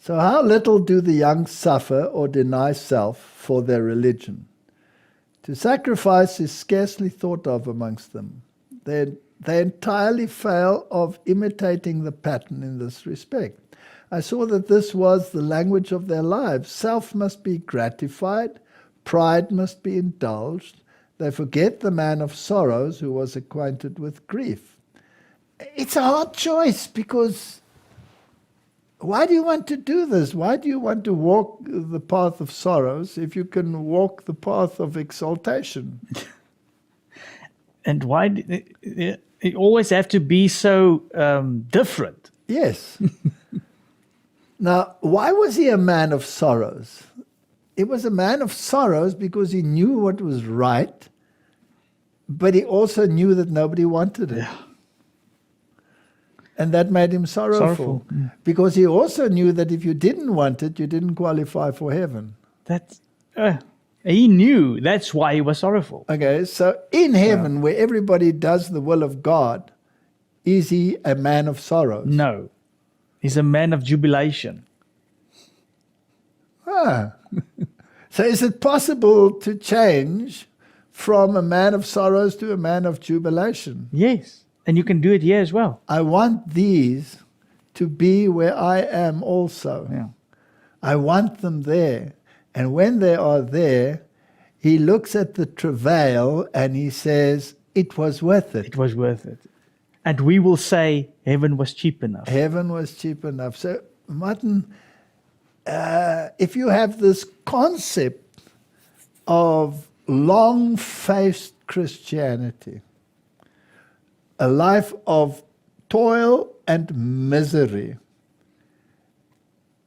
So how little do the young suffer or deny self for their religion? To sacrifice is scarcely thought of amongst them. They entirely fail of imitating the pattern in this respect. I saw that this was the language of their lives. Self must be gratified, pride must be indulged. They forget the man of sorrows who was acquainted with grief. It's a hard choice, because why do you want to do this? Why do you want to walk the path of sorrows if you can walk the path of exaltation? And why do it always have to be so different? Yes. Now, why was he a man of sorrows? He was a man of sorrows because he knew what was right, but he also knew that nobody wanted it. Yeah. And that made him sorrowful. Because he also knew that if you didn't want it, you didn't qualify for heaven. That's he knew that's why he was sorrowful. Okay, so in heaven, where everybody does the will of God, is he a man of sorrows? No. He's a man of jubilation. So is it possible to change from a man of sorrows to a man of jubilation? Yes. And you can do it here as well. I want these to be where I am also. Yeah. I want them there. And when they are there, he looks at the travail and he says, it was worth it. It was worth it. And we will say, heaven was cheap enough. Heaven was cheap enough. So, Martin, if you have this concept of long-faced Christianity, a life of toil and misery,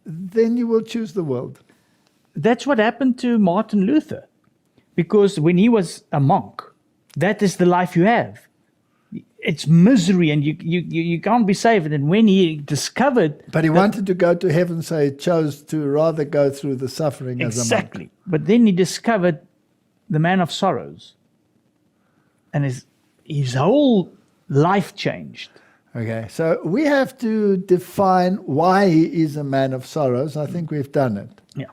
then you will choose the world. That's what happened to Martin Luther. Because when he was a monk, that is the life you have. It's misery and you can't be saved. And when he discovered... But he wanted to go to heaven, so he chose to rather go through the suffering as a monk. Exactly. But then he discovered the man of sorrows. And his whole life changed. Okay, so we have to define why he is a man of sorrows. I think we've done it. Yeah.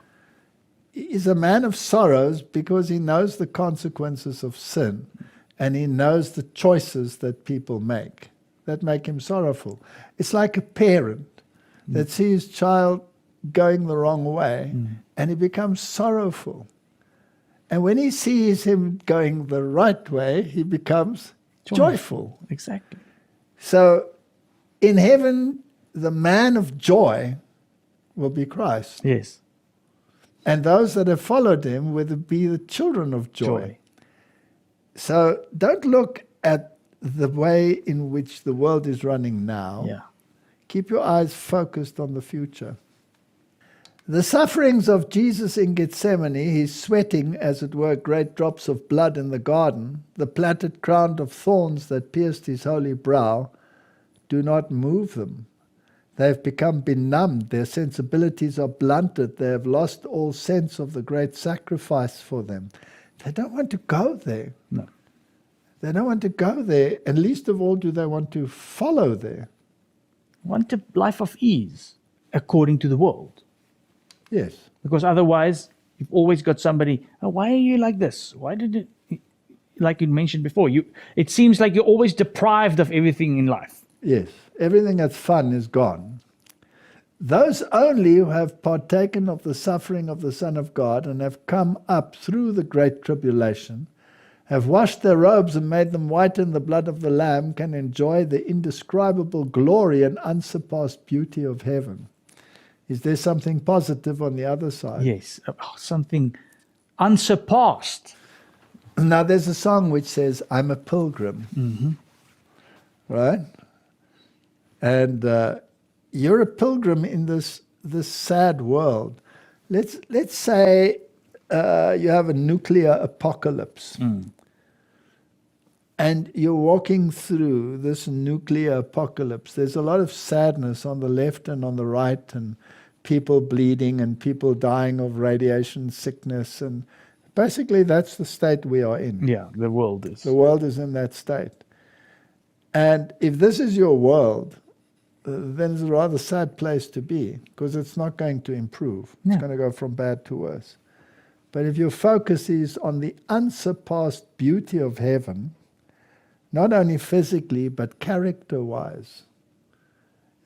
He is a man of sorrows because he knows the consequences of sin, and he knows the choices that people make that make him sorrowful. It's like a parent that sees his child going the wrong way, and he becomes sorrowful. And when he sees him going the right way, he becomes joyful. Exactly. So in heaven, the man of joy will be Christ. Yes. And those that have followed him will be the children of joy. So don't look at the way in which the world is running now. Yeah. Keep your eyes focused on the future. The sufferings of Jesus in Gethsemane, his sweating, as it were, great drops of blood in the garden, the plaited crown of thorns that pierced his holy brow, do not move them. They have become benumbed. Their sensibilities are blunted. They have lost all sense of the great sacrifice for them. They don't want to go there. No. They don't want to go there, and least of all do they want to follow there. Want a life of ease according to the world. Yes. Because otherwise, you've always got somebody, oh, why are you like this? Why did it, like you mentioned before, it seems like you're always deprived of everything in life. Yes. Everything that's fun is gone. Those only who have partaken of the suffering of the Son of God and have come up through the great tribulation, have washed their robes and made them white in the blood of the Lamb, can enjoy the indescribable glory and unsurpassed beauty of heaven. Is there something positive on the other side? Yes, something unsurpassed. Now, there's a song which says, I'm a pilgrim. Right? And you're a pilgrim in this sad world. Let's say you have a nuclear apocalypse. And you're walking through this nuclear apocalypse. There's a lot of sadness on the left and on the right, and people bleeding and people dying of radiation sickness. And basically that's the state we are in. Yeah, the world is. The world is in that state. And if this is your world, then it's a rather sad place to be, because it's not going to improve. No. It's going to go from bad to worse. But if your focus is on the unsurpassed beauty of heaven, not only physically but character-wise,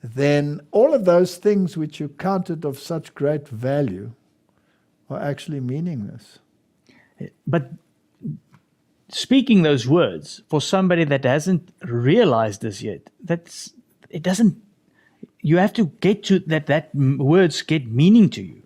then all of those things which you counted of such great value are actually meaningless. But speaking those words for somebody that hasn't realized this yet, it doesn't. You have to get to that words get meaning to you.